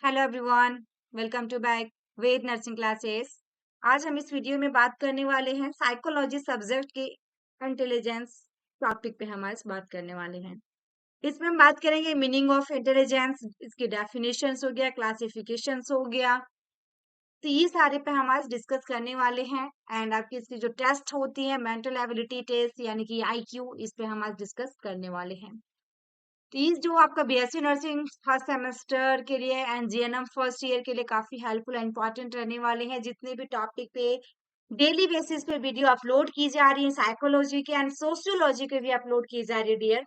Hello everyone, welcome to back Ved nursing classes. आज हम इस वीडियो में बात करने वाले हैं साइकोलॉजी सब्जेक्ट के इंटेलिजेंस टॉपिक पे हम आज बात करने वाले हैं। इसमें हम बात करेंगे मीनिंग ऑफ इंटेलिजेंस, इसकी डेफिनेशंस हो गया, क्लासिफिकेशंस हो गया। तो ये सारे पे हम आज डिस्कस करने वाले हैं। एंड आपकी इसकी जो टेस्ट होती है मेंटल एबिलिटी टेस्ट यानी कि आईक्यू, इस पे हम आज डिस्कस करने वाले हैं। तो ये जो आपका बीएससी नर्सिंग फर्स्ट सेमेस्टर के लिए एंड जीएनएम फर्स्ट ईयर के लिए काफी हेल्पफुल एंड इम्पोर्टेंट रहने वाले हैं। जितने भी टॉपिक पे डेली बेसिस पे वीडियो अपलोड की जा रही है, साइकोलॉजी के एंड सोशियोलॉजी के भी अपलोड की जा रही है डियर,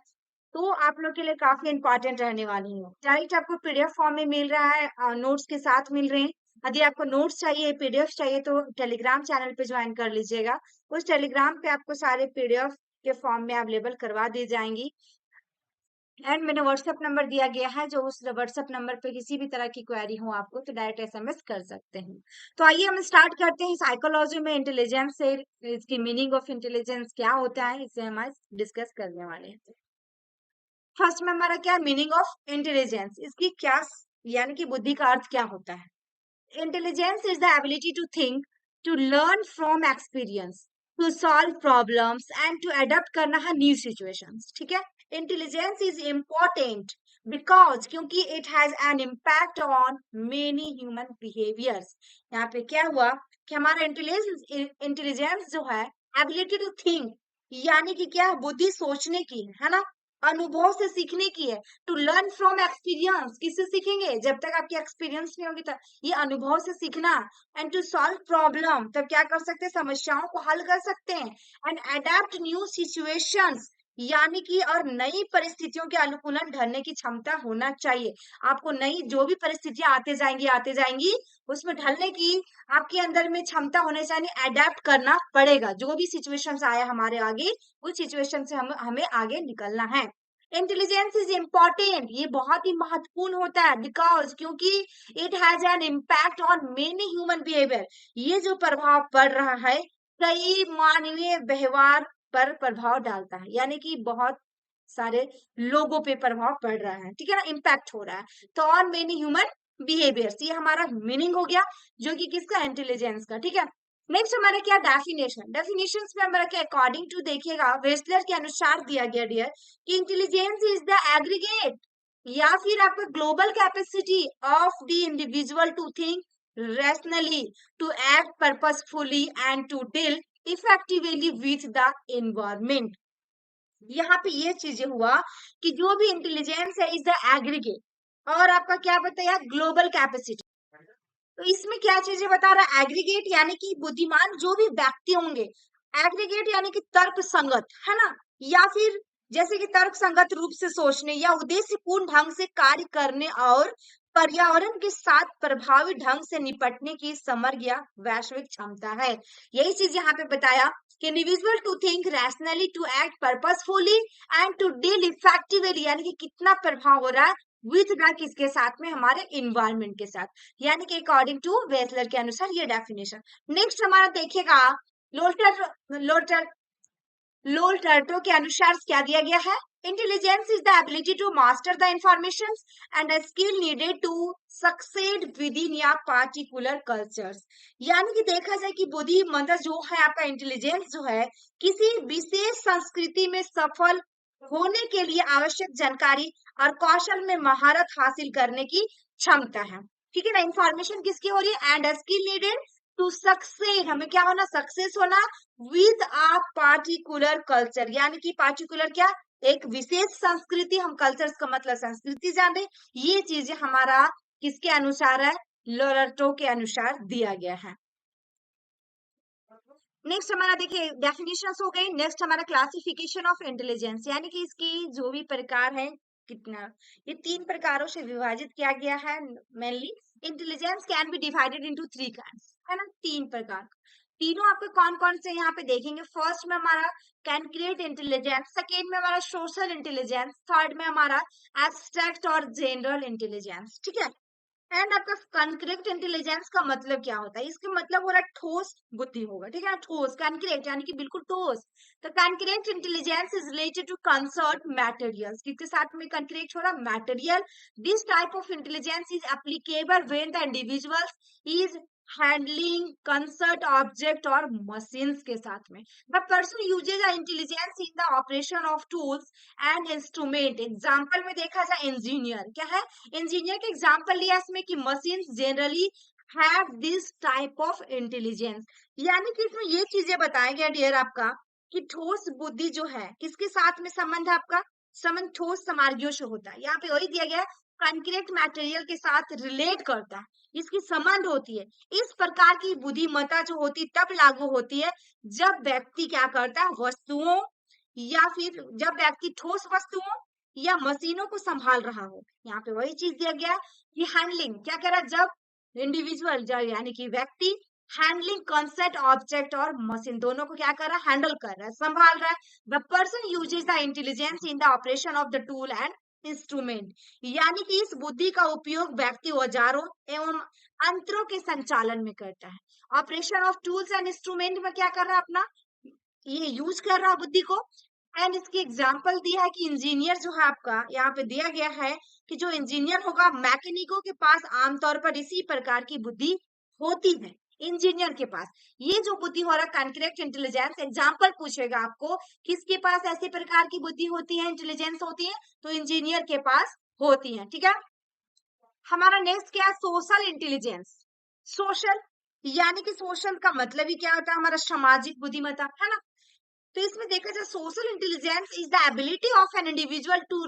तो आप लोग के लिए काफी इंपॉर्टेंट रहने वाली है। डायरेक्ट आपको पीडीएफ फॉर्म में मिल रहा है, नोट्स के साथ मिल रहे हैं। यदि आपको नोट्स चाहिए, पीडीएफ चाहिए, तो टेलीग्राम चैनल पे ज्वाइन कर लीजिएगा। उस टेलीग्राम पे आपको सारे पीडीएफ के फॉर्म में अवेलेबल करवा दी जाएंगी। एंड मैंने व्हाट्सएप नंबर दिया गया है, जो उस व्हाट्सएप नंबर पे किसी भी तरह की क्वेरी हो आपको तो डायरेक्ट एसएमएस कर सकते हैं। तो आइए हम स्टार्ट करते हैं साइकोलॉजी में इंटेलिजेंस से। इसकी मीनिंग ऑफ इंटेलिजेंस क्या होता है, इसे हम आज डिस्कस करने वाले हैं। फर्स्ट में हमारा क्या मीनिंग ऑफ इंटेलिजेंस, इसकी क्या यानी कि बुद्धि का अर्थ क्या होता है। Intelligence is the ability to think, to learn from experience, to solve problems and to adapt करना है न्यू सिचुएशंस। ठीक है, इंटेलिजेंस इज इम्पोर्टेंट बिकॉज क्योंकि it has an impact on many human behaviours. यहाँ पे क्या हुआ कि हमारा इंटेलिजेंस जो है, एबिलिटी टू थिंक यानी कि क्या, बुद्धि सोचने की है ना, अनुभव से सीखने की है। टू लर्न फ्रॉम एक्सपीरियंस, किससे सीखेंगे, जब तक आपकी एक्सपीरियंस नहीं होगी तब ये अनुभव से सीखना। एंड टू सॉल्व प्रॉब्लम, तब क्या कर सकते हैं, समस्याओं को हल कर सकते हैं। एंड अडेप्ट न्यू सिचुएशंस यानी कि और नई परिस्थितियों के अनुकूलन ढलने की क्षमता होना चाहिए। आपको नई जो भी परिस्थितियां आते जाएंगी उसमें ढलने की आपके अंदर में क्षमता होने चाहिए। अडेप्ट करना पड़ेगा, जो भी सिचुएशंस आया हमारे आगे उस सिचुएशन से हमें आगे निकलना है। इंटेलिजेंस इज इम्पोर्टेंट, ये बहुत ही महत्वपूर्ण होता है बिकॉज क्योंकि it has an impact on many human behaviour, ये जो प्रभाव पड़ रहा है कई मानवीय व्यवहार पर प्रभाव डालता है, यानी कि बहुत सारे लोगों पे प्रभाव पड़ रहा है। ठीक है ना, इम्पैक्ट हो रहा है। तो ऑन मेनी ह्यूमन बिहेवियर्स, ये हमारा मीनिंग हो गया, जो कि किसका, इंटेलिजेंस का। ठीक है, नेक्स्ट हमारा क्या, डेफिनेशन। डेफिनेशंस में हमारा क्या, अकॉर्डिंग टू देखिएगा वेस्लर के अनुसार दिया गया डियर कि इंटेलिजेंस इज द एग्रीगेट या फिर आपका global capacity of the individual to think rationally, to act purposefully and to deal effectively with the environment. यहाँ पे ये चीजें हुआ कि जो भी इंटेलिजेंस है इज द एग्रीगेट, और आपका क्या बताया, ग्लोबल कैपेसिटी। तो इसमें क्या चीजें बता रहा है, एग्रीगेट यानी कि बुद्धिमान जो भी व्यक्ति होंगे, एग्रीगेट यानी कि तर्क संगत है ना, या फिर जैसे कि तर्क संगत रूप से सोचने या उद्देश्यपूर्ण ढंग से कार्य करने और पर्यावरण के साथ प्रभावी ढंग से निपटने की समग्र या वैश्विक क्षमता है। यही चीज यहाँ पे बताया कि individual to think rationally, to act purposefully and to deal effectively, यानी कि कितना प्रभाव हो रहा है विथ द किसके साथ में, हमारे इन्वायरमेंट के साथ, यानी कि अकॉर्डिंग टू वेसलर के अनुसार ये डेफिनेशन। नेक्स्ट हमारा देखिएगा लोल्टर लोल्टर लोल्टर्टो के अनुसार क्या दिया गया है, intelligence is the ability to master the information and a skill needed to succeed within या पार्टिकुलर कल्चर्स। यानी कि देखा जाए कि बुद्धि मतलब जो है आपका इंटेलिजेंस जो है, किसी विशेष संस्कृति में सफल होने के लिए आवश्यक जानकारी और कौशल में महारत हासिल करने की क्षमता है। ठीक है ना, इंफॉर्मेशन किसकी हो रही है, and skill needed to succeed, हमें क्या होना, सक्सेस होना विद अ पार्टिकुलर कल्चर, यानी कि पार्टिकुलर क्या, एक विशेष संस्कृति, हम कल्चर्स का मतलब संस्कृति जान रहे, ये चीजें हमारा किसके अनुसार है, लोरटो के अनुसार दिया गया है। नेक्स्ट हमारा देखिए डेफिनेशंस हो गई। नेक्स्ट हमारा क्लासिफिकेशन ऑफ इंटेलिजेंस, यानी कि इसकी जो भी प्रकार है कितना, ये 3 प्रकारों से विभाजित किया गया है mainly. Intelligence can be divided into 3 kinds, है ना, 3 प्रकार। तीनों आपके कौन कौन से यहाँ पे देखेंगे। फर्स्ट में हमारा कैनक्रिएट इंटेलिजेंस, सेकेंड में हमारा सोशल इंटेलिजेंस, थर्ड में हमारा एब्स्ट्रैक्ट और जनरल इंटेलिजेंस। ठीक है, एंड आपका कॉन्क्रीट इंटेलिजेंस का मतलब क्या होता है? इसका मतलब हो रहा है ठोस बुद्धि होगा, ठीक है, ठोस कॉन्क्रीट यानी कि बिल्कुल ठोस। तो concrete intelligence is related to concrete materials, किसके साथ में कॉन्क्रीट हो रहा है? Material. This type of intelligence is applicable when the individual is handling concrete object और मशीन्स के साथ में। The person uses the intelligence in the operation of tools and instrument. Example में देखा जाए इंजीनियर क्या है, इंजीनियर के एग्जाम्पल लिया इसमें कि machines generally have this type of intelligence. यानी कि इसमें ये चीजें बताया गया डियर आपका कि ठोस बुद्धि जो है किसके साथ में संबंध है आपका? संबंध ठोस सामग्रियों से होता है। यहाँ पे वही दिया गया कंक्रीट मटेरियल के साथ रिलेट करता है, इसकी संबंध होती है। इस प्रकार की बुद्धिमत्ता जो होती है तब लागू होती है जब व्यक्ति क्या करता है, वस्तुओं या फिर जब व्यक्ति ठोस वस्तुओं या मशीनों को संभाल रहा हो। यहाँ पे वही चीज दिया गया कि हैंडलिंग क्या कह रहा है, जब इंडिविजुअल यानी कि व्यक्ति हैंडलिंग कंसेप्ट ऑब्जेक्ट और मशीन दोनों को क्या कर रहा है, हैंडल कर रहा है, संभाल रहा है। The person uses the intelligence in the operation of the tool and instrument. यानी कि इस बुद्धि का उपयोग व्यक्ति औजारों एवं यंत्रों के संचालन में करता है। Operation of tools and instrument में क्या कर रहा है अपना, ये यूज कर रहा है बुद्धि को। एंड इसकी एग्जाम्पल दिया है कि इंजीनियर जो है आपका, यहाँ पे दिया गया है कि जो इंजीनियर होगा मैकेनिकों के पास आमतौर पर इसी प्रकार की बुद्धि होती है। इंजीनियर के पास ये जो बुद्धि हो रहा है कॉन्क्रीट इंटेलिजेंस, एग्जाम्पल पूछेगा आपको किसके पास ऐसे प्रकार की बुद्धि होती है, इंटेलिजेंस होती है, तो इंजीनियर के पास होती है, ठीक है। हमारा नेक्स्ट क्या है, सोशल इंटेलिजेंस। सोशल यानी कि सोशल का मतलब ही क्या होता है, हमारा सामाजिक बुद्धिमत्ता है ना। तो इसमें देखा जाए social intelligence is the ability of an individual to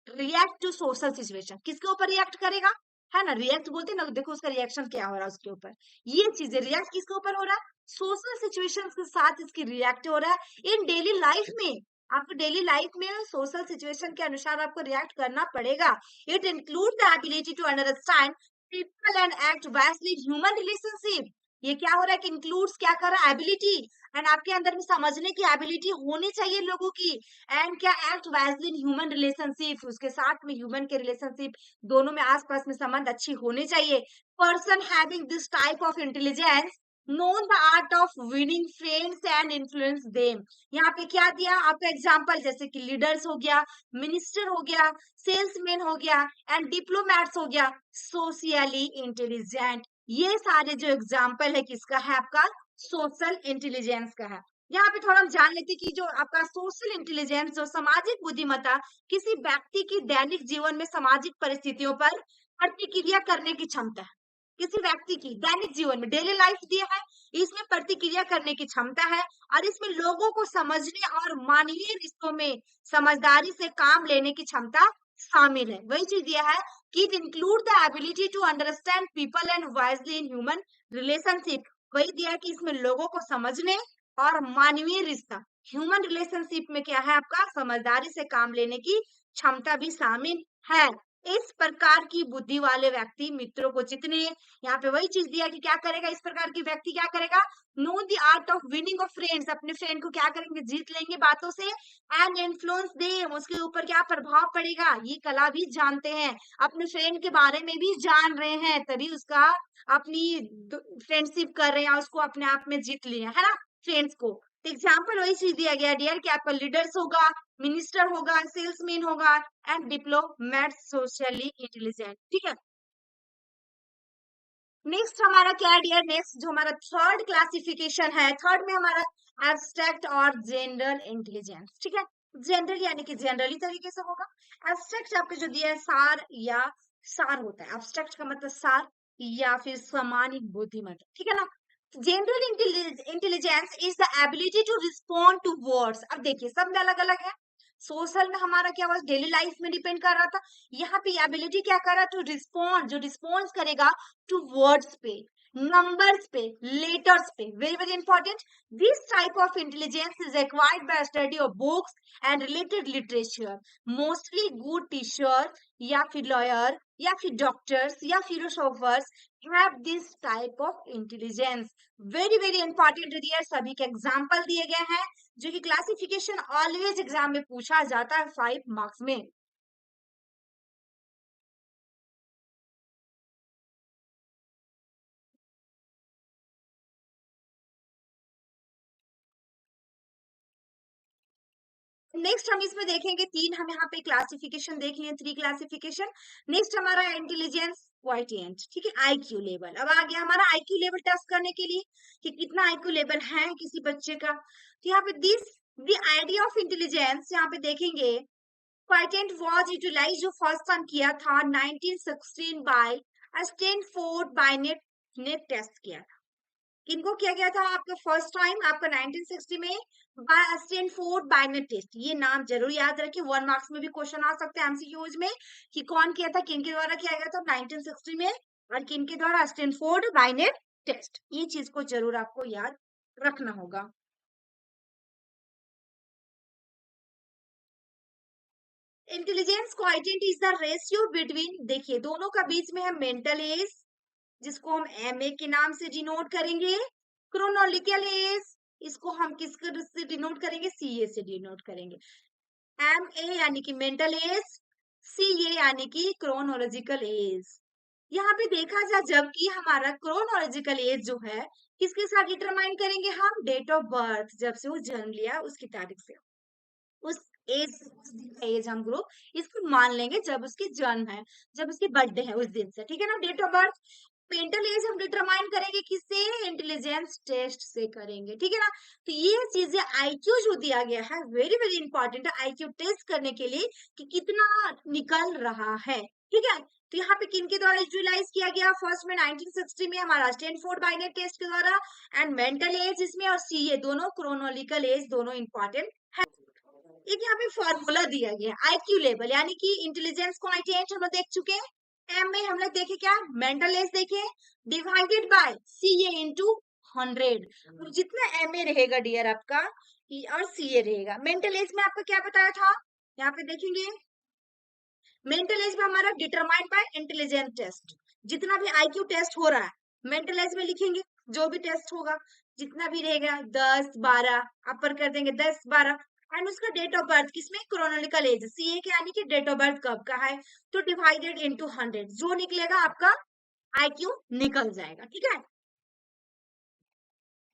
react to social situation. किसके ऊपर रिएक्ट करेगा, है ना, रिएक्ट बोलते हैं ना, देखो उसका रिएक्शन क्या हो रहा है उसके ऊपर। ये चीजें रिएक्ट किसके ऊपर हो रहा है, सोशल सिचुएशंस के साथ इसकी रिएक्ट हो रहा है इन डेली लाइफ में। आपको डेली लाइफ में सोशल सिचुएशन के अनुसार आपको रिएक्ट करना पड़ेगा। It include the ability to understand people and act wisely human relationship. ये क्या हो रहा है कि इंक्लूड्स क्या कर रहा है, एबिलिटी, एंड आपके अंदर में समझने की एबिलिटी होनी चाहिए लोगों की। एंड क्या, act wisely in human relationship, उसके साथ में ह्यूमन के रिलेशनशिप दोनों में आसपास में संबंध अच्छी होनी चाहिए। Person having this type of intelligence known the art of winning friends and influence them. यहाँ पे क्या दिया आपका एग्जाम्पल, जैसे कि लीडर्स हो गया, मिनिस्टर हो गया, सेल्समैन हो गया एंड डिप्लोमैट्स हो गया, सोशली इंटेलिजेंट। ये सारे जो एग्जाम्पल है किसका है, आपका सोशल इंटेलिजेंस का है। यहाँ पे थोड़ा हम जान लेते कि जो आपका सोशल इंटेलिजेंस, जो सामाजिक बुद्धिमत्ता, किसी व्यक्ति की दैनिक जीवन में सामाजिक परिस्थितियों पर प्रतिक्रिया करने की क्षमता है। किसी व्यक्ति की दैनिक जीवन में डेली लाइफ दिया है, इसमें प्रतिक्रिया करने की क्षमता है, और इसमें लोगों को समझने और मानवीय रिश्तों में समझदारी से काम लेने की क्षमता शामिल है। वही चीज दिया है कि it include the ability to understand people and wisely in human relationship. वही दिया है कि इसमें लोगों को समझने और मानवीय रिश्ता, ह्यूमन रिलेशनशिप में क्या है आपका, समझदारी से काम लेने की क्षमता भी शामिल है। इस प्रकार की बुद्धि वाले व्यक्ति मित्रों को जितने, यहाँ पे वही चीज दिया कि क्या करेगा, इस प्रकार की व्यक्ति क्या करेगा, know the art of winning of friends, अपने फ्रेंड को क्या करेंगे, जीत लेंगे बातों से। एंड इन्फ्लुएंस देम, उसके ऊपर क्या प्रभाव पड़ेगा, ये कला भी जानते हैं, अपने फ्रेंड के बारे में भी जान रहे हैं, तभी उसका अपनी फ्रेंडशिप कर रहे हैं, उसको अपने आप में जीत लिया है ना फ्रेंड्स को। एग्जाम्पल वही चीज दिया गया डियर कि आपका लीडर्स होगा, मिनिस्टर होगा, सेल्समैन होगा एंड डिप्लोमैट, सोशली इंटेलिजेंट, ठीक है। नेक्स्ट हमारा क्या है डियर, नेक्स्ट जो हमारा थर्ड क्लासिफिकेशन है, थर्ड में हमारा एब्स्ट्रैक्ट और जनरल इंटेलिजेंस, ठीक है। जनरल यानी कि जनरली तरीके से होगा। एब्स्ट्रैक्ट आपको जो दिया है सार या सार होता है, एब्स्ट्रैक्ट का मतलब सार या फिर सामान्य बुद्धिमत्ता, ठीक है ना। General intelligence is the ability to respond to words. अब देखिए सब में अलग अलग है, सोशल में हमारा क्या हुआ, डेली लाइफ में डिपेंड कर रहा था, यहाँ पे एबिलिटी क्या कर रहा है, टू रिस्पॉन्ड, जो रिस्पॉन्स करेगा टू वर्ड्स पे, नंबर्स पे, लेटर्स पे, very very important. This type of intelligence is acquired by study of books and related literature. Mostly good teacher या फिर लॉयर या फिर डॉक्टर्स या philosophers have this type of intelligence. Very very important dear, सभी के example दिए गए हैं जो कि क्लासिफिकेशन ऑलवेज एग्जाम में पूछा जाता है 5 मार्क्स में। नेक्स्ट हम इसमें देखेंगे तीन, हम यहाँ पे क्लासिफिकेशन देख लिए, 3 क्लासिफिकेशन। नेक्स्ट हमारा इंटेलिजेंस क्वाइटिएंट, ठीक है, आईक्यू लेवल। अब आ गया हमारा आईक्यू लेवल टेस्ट करने के लिए कि कितना आईक्यू लेवल है किसी बच्चे का। तो यहाँ पे this the idea of intelligence यहाँ पे देखेंगे, क्वाइटिएंट वाज यूटिलाइज्ड, जो फर्स्ट टाइम किया था 1916 बाय स्टैनफोर्ड बायनेट ने टेस्ट किया था। किनको किया गया था आपका फर्स्ट टाइम, आपका 1960 में, बाय स्टैनफोर्ड बायनेट टेस्ट। ये नाम जरूर याद रखिए, 1 मार्क्स में भी क्वेश्चन आ सकते हैं एमसीक्यूज में कि कौन किया था, किनके द्वारा किया गया था 1960 में, और किनके द्वारा, स्टैनफोर्ड बायनेट टेस्ट। ये चीज को जरूर आपको याद रखना होगा। Intelligence quotient is the ratio between, देखिए दोनों का बीच में है मेंटल एज, जिसको हम एमए के नाम से डिनोट करेंगे, क्रोनोलॉजिकल एज, इसको हम किसके से डिनोट करेंगे, सीए से डिनोट करेंगे। एम ए यानी कि मेंटल एज, सी ए यानी कि क्रोनोलॉजिकल एज। यहाँ पे देखा जाए, जबकि हमारा क्रोनोलॉजिकल एज जो है किसके साथ डिटरमाइन करेंगे हम, डेट ऑफ बर्थ, जब से वो जन्म लिया उसकी तारीख से, उस एज हम ग्रुप इसको मान लेंगे जब उसकी जन्म है, जब उसकी बर्थडे है उस दिन से, ठीक है ना। Date of birth, mental age हम डिटरमाइन करेंगे किससे, इंटेलिजेंस टेस्ट से करेंगे, ठीक है ना। तो ये चीजें आईक्यू जो दिया गया है वेरी वेरी इंपॉर्टेंट है आईक्यू टेस्ट करने के लिए कि कितना निकल रहा है, ठीक है। तो यहाँ पे किन के द्वारा यूटिलाइज किया गया, फर्स्ट में 1960 में हमारा स्टैनफोर्ड बायनेट टेस्ट के द्वारा, एंड मेंटल एज इसमें, और सीए दोनों क्रोनोलॉजिकल एज दोनों इंपॉर्टेंट है। एक यहाँ पे फॉर्मूला दिया गया आईक्यू लेवल, यानी कि इंटेलिजेंस क्वाइटिएंट हम लोग देख चुके हैं, एम में हम लोग देखे क्या, मेंटल एज देखे, divided by C A into 100। तो जितना एम ए रहेगा डियर आपका, और सी ए रहेगा, मेंटल एज में आपको क्या बताया था, यहाँ पे देखेंगे मेंटल एज में हमारा डिटरमाइंड बाय इंटेलिजेंस टेस्ट, जितना भी आईक्यू टेस्ट हो रहा है मेंटल एज में लिखेंगे, जो भी टेस्ट होगा जितना भी रहेगा 10 12 अपर कर देंगे 10 12, एंड उसका डेट ऑफ बर्थ किसमें, क्रोनोलॉजिकल एज, सीए के यानी कि डेट ऑफ बर्थ कब का है, तो डिवाइडेड इनटू 100, जो निकलेगा आपका आईक्यू निकल जाएगा, ठीक है।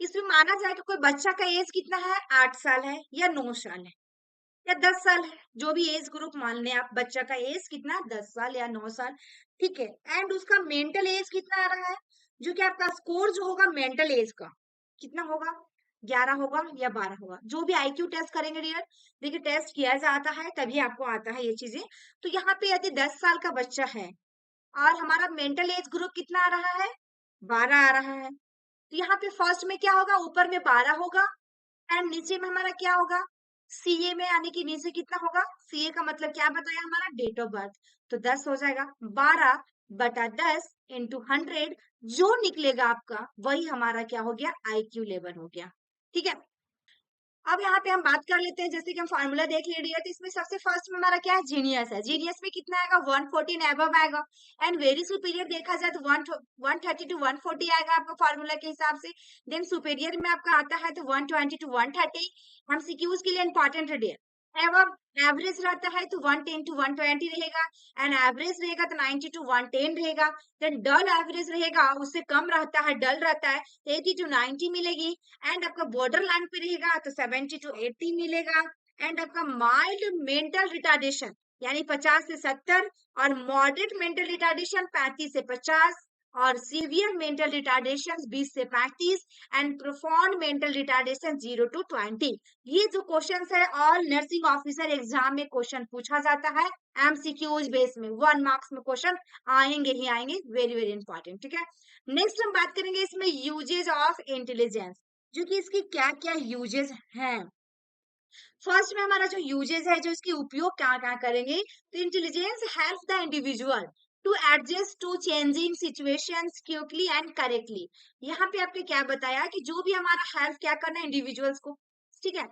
इसमें माना जाए कि कोई बच्चा का एज कितना है, 8 साल है या 9 साल है या 10 साल है, जो भी एज ग्रुप मान लें आप, बच्चा का एज कितना, 10 साल या 9 साल, ठीक है। एंड उसका मेंटल एज कितना आ रहा है, जो कि आपका स्कोर जो होगा मेंटल एज का कितना होगा, 11 होगा या 12 होगा, जो भी आईक्यू टेस्ट करेंगे डियर, देखिए टेस्ट किया जाता है तभी आपको आता है ये चीजें। तो यहाँ पे यदि 10 साल का बच्चा है और हमारा मेंटल एज ग्रुप कितना आ रहा है, 12 आ रहा है, तो यहाँ पे फर्स्ट में क्या होगा, ऊपर में 12 होगा, एंड नीचे में हमारा क्या होगा, सीए में, यानी कि नीचे कितना होगा, सीए का मतलब क्या बताया हमारा, डेट ऑफ बर्थ, तो 10 हो जाएगा, 12/10 × 100, जो निकलेगा आपका वही हमारा क्या हो गया, आईक्यू लेवल हो गया, ठीक है। अब यहाँ पे हम बात कर लेते हैं, जैसे कि हम फार्मूला देख ले रही है, तो इसमें सबसे फर्स्ट में हमारा क्या है, जीनियस है, जीनियस में कितना आएगा, 114 एबव आएगा, एंड वेरी सुपीरियर देखा जाए तो 130 टू 140 आएगा आपका फार्मूला के हिसाब से। देन सुपीरियर में आपका आता है तो 120 टू 130, एमसीक्यूज के लिए इंपॉर्टेंट है डियर। एवं एवरेज रहता है तो 110 टू 120 रहेगा, एंड एवरेज रहेगा तो 90 टू 110 रहेगा। देन डल एवरेज रहेगा, उससे कम रहता है, डल रहता है 80 टू 90 मिलेगी, एंड आपका बॉर्डर लाइन पे रहेगा तो 70 टू 80 मिलेगा, एंड आपका माइल्ड मेंटल रिटार्डेशन यानी 50 से 70, और मॉडरेट मेंटल रिटार्डेशन 35 से 50, और सीवियर मेंटल रिटार्डेशन 20 से 35, and profound mental retardation 0 to 20। ये जो क्वेश्चन है ऑल नर्सिंग ऑफिसर एग्जाम में क्वेश्चन पूछा जाता है, एमसीक्यूज बेस में 1 मार्क्स में क्वेश्चन आएंगे ही आएंगे, वेरी वेरी इंपॉर्टेंट, ठीक है। नेक्स्ट हम बात करेंगे इसमें यूजेज ऑफ इंटेलिजेंस, जो कि इसकी क्या क्या यूजेज हैं। फर्स्ट में हमारा जो यूजेज है, जो इसकी उपयोग क्या क्या करेंगे, तो intelligence help the individual to adjust to changing situations quickly and correctly. यहाँ पे आपने क्या बताया कि जो भी हमारा हेल्प क्या करना है इंडिविजुअल्स को, ठीक है,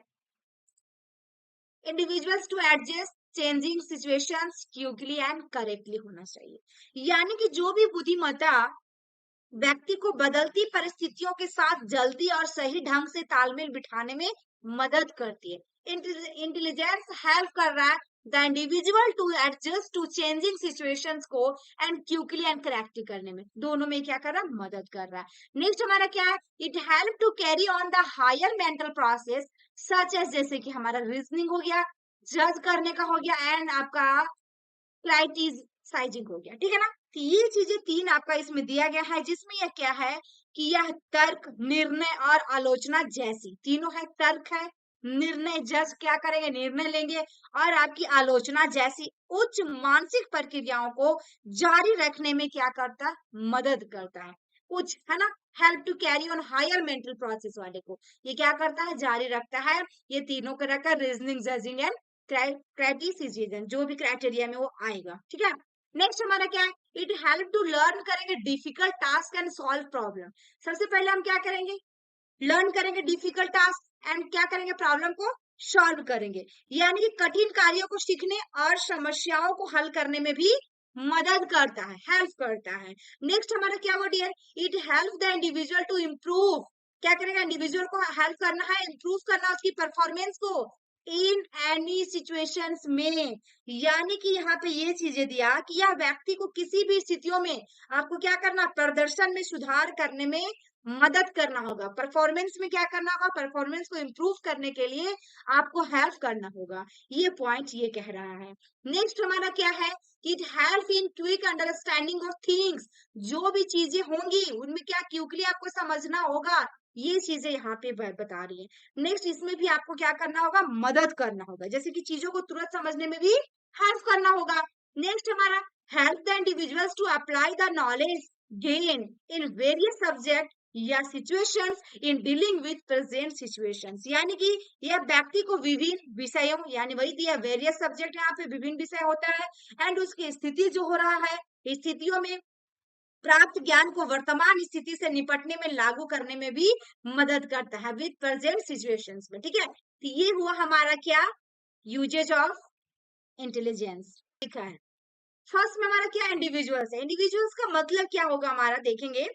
individuals to adjust changing situations quickly and correctly होना चाहिए, यानी कि जो भी बुद्धिमत्ता व्यक्ति को बदलती परिस्थितियों के साथ जल्दी और सही ढंग से तालमेल बिठाने में मदद करती है। इंटेलिजेंस हेल्प कर रहा है the individual to adjust to changing situations को एंड क्विकली एंड करेक्टली करने में, दोनों में क्या कर रहा है, मदद कर रहा है। नेक्स्ट हमारा क्या है, it help to carry on the higher mental process such as, जैसे कि हमारा रीजनिंग हो गया, जज करने का हो गया एंड आपका क्राइटिसाइजिंग हो गया, ठीक है ना। तो ये चीजें तीन आपका इसमें दिया गया है, जिसमें यह क्या है कि यह तर्क, निर्णय और आलोचना जैसी तीनों है। तर्क है, निर्णय, जज क्या करेंगे, निर्णय लेंगे, और आपकी आलोचना जैसी उच्च मानसिक प्रक्रियाओं को जारी रखने में क्या करता है, मदद करता है। उच्च है ना, help to carry on higher mental process वाले को ये क्या करता है, जारी रखता है। ये तीनों का रखा, रीजनिंग, जजिंग एंड क्राइटेरिया, जो भी क्राइटेरिया में वो आएगा, ठीक है। नेक्स्ट हमारा क्या है, इट हेल्प टू लर्न करेंगे difficult task and solve problem. सबसे पहले हम क्या करेंगे, लर्न करेंगे डिफिकल्ट टास्क एंड क्या करेंगे, प्रॉब्लम को सॉल्व करेंगे, यानी कि कठिन कार्यों को सीखने और समस्याओं को हल करने में भी मदद करता है, हेल्प करता है। नेक्स्ट हमारा क्या हुआ dear, it help the individual to improve. क्या करेगा, इंडिविजुअल को हेल्प करना है, इम्प्रूव करना उसकी परफॉर्मेंस को इन एनी सिचुएशंस में। यानी कि यहाँ पे ये चीजें दिया कि यह व्यक्ति को किसी भी स्थितियों में आपको क्या करना, प्रदर्शन में सुधार करने में मदद करना होगा। परफॉर्मेंस में क्या करना होगा, परफॉर्मेंस को इम्प्रूव करने के लिए आपको हेल्प करना होगा। ये पॉइंट ये कह रहा है। नेक्स्ट हमारा क्या है, it help in quick understanding of things. जो भी चीजें होंगी उनमें क्या क्विकली आपको समझना होगा, ये चीजें यहाँ पे बता रही है। नेक्स्ट इसमें भी आपको क्या करना होगा, मदद करना होगा, जैसे कि चीजों को तुरंत समझने में भी हेल्प करना होगा। नेक्स्ट हमारा help the individuals to apply the knowledge gain in various subject या situations in dealing with present situations. यानी कि यह व्यक्ति को विभिन्न विषयों, यानी वही दिया वेरियस सब्जेक्ट, यहाँ पे विभिन्न विषय होता है, एंड उसकी स्थिति जो हो रहा है, स्थितियों में प्राप्त ज्ञान को वर्तमान स्थिति से निपटने में लागू करने में भी मदद करता है विद प्रेजेंट सिचुएशंस में, ठीक है। तो ये हुआ हमारा क्या, यूजेज ऑफ इंटेलिजेंस लिखा है। फर्स्ट में हमारा क्या, इंडिविजुअल्स है। इंडिविजुअल्स का मतलब क्या होगा हमारा, देखेंगे।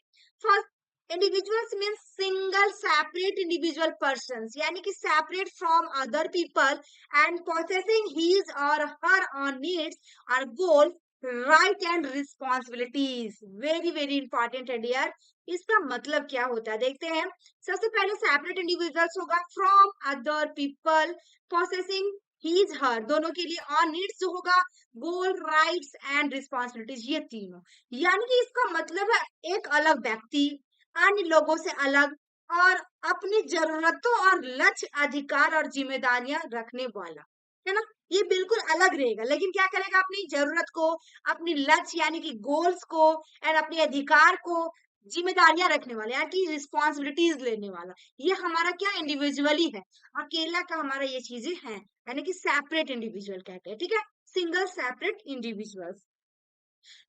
First, individuals means single separate individual person, यानी कि separate from other people and processing his और हर ऑन नीड्स और goal, right and responsibilities. Very very important है डियर। इसका मतलब क्या होता है, देखते हैं। सबसे पहले सेपरेट इंडिविजुअल्स होगा, from other people, processing his her, दोनों के लिए, ऑन नीड्स जो होगा, गोल, राइट्स एंड रिस्पॉन्सिबिलिटीज, ये तीनों। यानी कि इसका मतलब है एक अलग व्यक्ति अन्य लोगों से अलग और अपनी जरूरतों और लक्ष्य, अधिकार और जिम्मेदारियां रखने वाला, है ना। ये बिल्कुल अलग रहेगा, लेकिन क्या करेगा, अपनी जरूरत को, अपनी लक्ष्य यानी कि गोल्स को, एंड अपने अधिकार को, जिम्मेदारियां रखने वाला, यानी कि रिस्पॉन्सिबिलिटीज लेने वाला। ये हमारा क्या, इंडिविजुअली है, अकेला का हमारा ये चीजें हैं, यानी कि सेपरेट इंडिविजुअल कहते हैं, ठीक है, सिंगल सेपरेट इंडिविजुअल्स।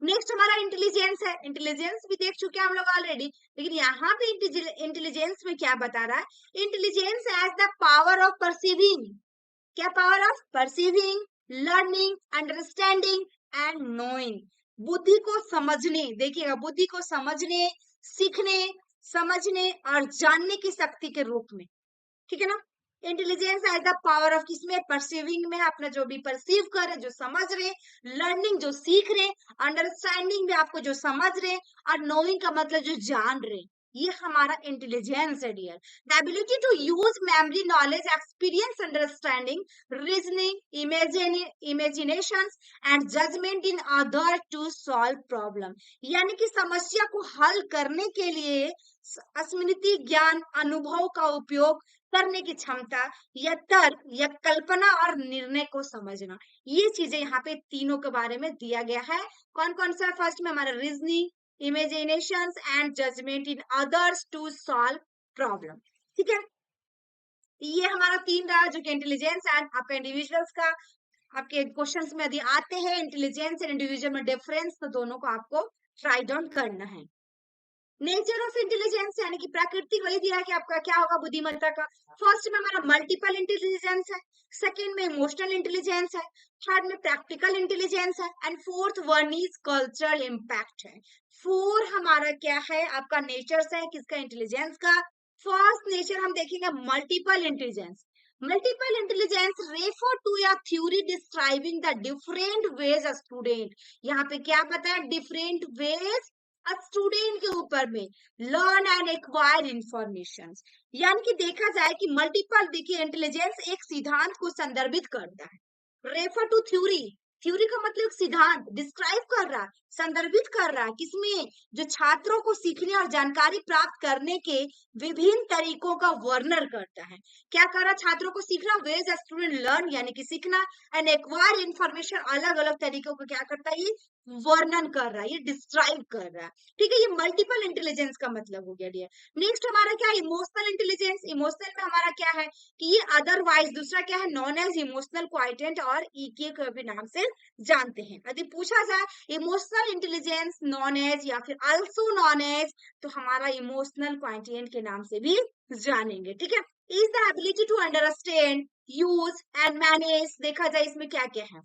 नेक्स्ट हमारा इंटेलिजेंस है। इंटेलिजेंस भी देख चुके हैं हम लोग ऑलरेडी, लेकिन यहाँ पे इंटेलिजेंस में क्या बता रहा है, intelligence as the power of perceiving. क्या power of perceiving, learning, understanding and knowing. बुद्धि को समझने, देखिएगा, बुद्धि को समझने, सीखने, समझने और जानने की शक्ति के रूप में, ठीक है ना। Intelligence as the power of, किसमें, परसीविंग में, अपना जो भी परसीव कर रहे, जो समझ रहे, लर्निंग जो सीख रहे, अंडरस्टैंडिंग में आपको जो समझ रहे, और नोइंग का मतलब जो जान रहे, ये हमारा इंटेलिजेंस है dear. The ability to use memory, knowledge, experience, understanding, reasoning, imagination and judgement in other to solve problem. यानी कि समस्या को हल करने के लिए स्मृति, ज्ञान, अनुभव का उपयोग करने की क्षमता, या तर्क, या कल्पना और निर्णय को समझना, ये चीजें यहाँ पे तीनों के बारे में दिया गया है। कौन कौन सा, फर्स्ट में हमारा reasoning, imagination and judgement in others to solve problem, ठीक है। ये हमारा तीन रहा, जो कि इंटेलिजेंस एंड आपका इंडिविजुअल्स का। आपके क्वेश्चंस में यदि आते हैं इंटेलिजेंस एंड इंडिविजुअल में डिफरेंस, तो दोनों को आपको ट्राई डाउन करना है। नेचर ऑफ इंटेलिजेंस, यानी कि प्रकृति वही दिया है कि आपका क्या होगा, बुद्धिमत्ता का। फर्स्ट में हमारा मल्टीपल इंटेलिजेंस है, सेकंड में इमोशनल इंटेलिजेंस है, थर्ड में प्रैक्टिकल इंटेलिजेंस है, and fourth one is cultural impact है। फोर हमारा क्या है, आपका नेचर है किसका, इंटेलिजेंस का। फर्स्ट नेचर हम देखेंगे multiple intelligence. Multiple intelligence refer to या theory describing the different ways a student, यहाँ पे क्या पता है, डिफरेंट वेज स्टूडेंट के ऊपर में लर्न एंड एक्वायर इंफॉर्मेशन। यानी कि देखा जाए कि मल्टीपल, देखिए, इंटेलिजेंस एक सिद्धांत को संदर्भित करता है, रेफर टू थ्योरी, थ्योरी का मतलब सिद्धांत, डिस्क्राइब कर रहा, संदर्भित कर रहा, किसमें, जो छात्रों को सीखने और जानकारी प्राप्त करने के विभिन्न तरीकों का वर्णन करता है। क्या कर रहा, छात्रों को सीखना, वेज स्टूडेंट लर्न यानी कि सीखना, एंड एक्वायर इंफॉर्मेशन, अलग अलग तरीकों को क्या करता है, ये वर्णन कर रहा है, ये डिस्क्राइब कर रहा है। ठीक है, ये मल्टीपल इंटेलिजेंस का मतलब हो गया डियर। नेक्स्ट हमारा क्या है, इमोशनल इंटेलिजेंस। इमोशनल में हमारा क्या है कि ये अदरवाइज, दूसरा क्या है, नॉन एज इमोशनल क्वाइटेंट और ईके के भी नाम से जानते हैं। यदि पूछा जाए इमोशनल इंटेलिजेंस नॉन एज या फिर आल्सो नॉन एज, तो हमारा इमोशनल क्वाइटेंट के नाम से भी जानेंगे। ठीक है, is the ability to understand, use and manage. देखा जाए इसमें क्या क्या है,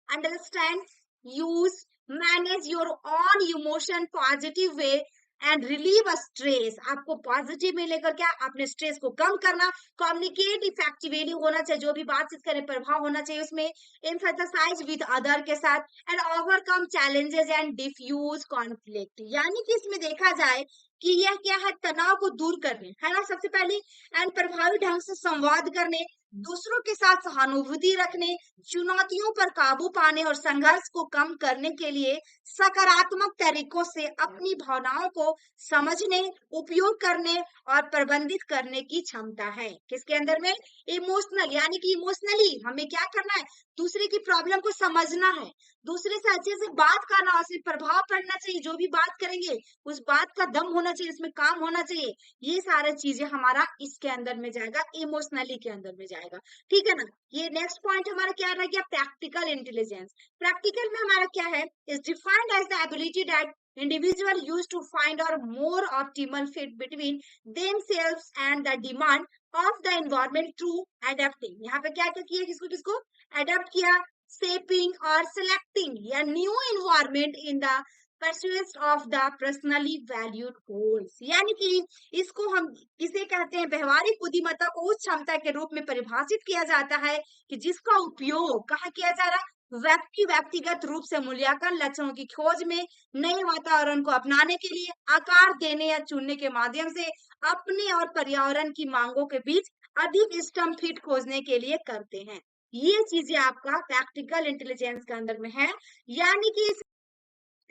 understand, use, manage your own emotion positive way and relieve a stress। आपको पॉजिटिव में लेकर क्या, अपने स्ट्रेस को कम करना, कम्युनिकेट इफेक्टिवली होना चाहिए, जो भी बातचीत करें प्रभाव होना चाहिए उसमें, एम्फेसाइज विद अदर के साथ, and overcome challenges and diffuse conflict. यानी कि इसमें देखा जाए कि यह क्या है, तनाव को दूर करने, है ना, सबसे पहले, एंड प्रभावी ढंग से संवाद करने, दूसरों के साथ सहानुभूति रखने, चुनौतियों पर काबू पाने और संघर्ष को कम करने के लिए सकारात्मक तरीकों से अपनी भावनाओं को समझने, उपयोग करने और प्रबंधित करने की क्षमता है। किसके अंदर में, इमोशनल, यानी कि इमोशनली हमें क्या करना है, दूसरे की प्रॉब्लम को समझना है, दूसरे से अच्छे से बात करना, उसमें प्रभाव पड़ना चाहिए, जो भी बात करेंगे उस बात का दम होना चाहिए, उसमें काम होना चाहिए। ये सारी चीजें हमारा इसके अंदर में जाएगा, इमोशनली के अंदर में जाएगा। ठीक है ना। ये नेक्स्ट पॉइंट हमारा क्या रह गया, प्रैक्टिकल इंटेलिजेंस। प्रैक्टिकल में हमारा क्या है, is defined as the ability that individual used to find or more optimal fit between themselves and the demand of the environment through adapting। यहाँ पे क्या क्या किया, किसको किसको अडेप्ट किया, shaping और selecting या new environment in the pursuit of the personally valued goals। यानी कि इसको हम किसे कहते हैं, व्यवहारिक बुद्धिमत्ता को उस क्षमता के रूप में परिभाषित किया जाता है कि जिसका उपयोग कहाँ किया जा रहा है, व्यक्तिगत रूप से मूल्यांकन, लक्ष्यों की खोज में, नए वातावरण को अपनाने के लिए, आकार देने या चुनने के माध्यम से अपने और पर्यावरण की मांगों के बीच अधिक इष्टतम फिट खोजने के लिए करते हैं। ये चीजें आपका प्रैक्टिकल इंटेलिजेंस के अंदर में है। यानी कि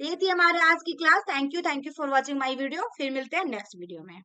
ये थी हमारे आज की class. Thank you for watching my video. फिर मिलते हैं नेक्स्ट वीडियो में।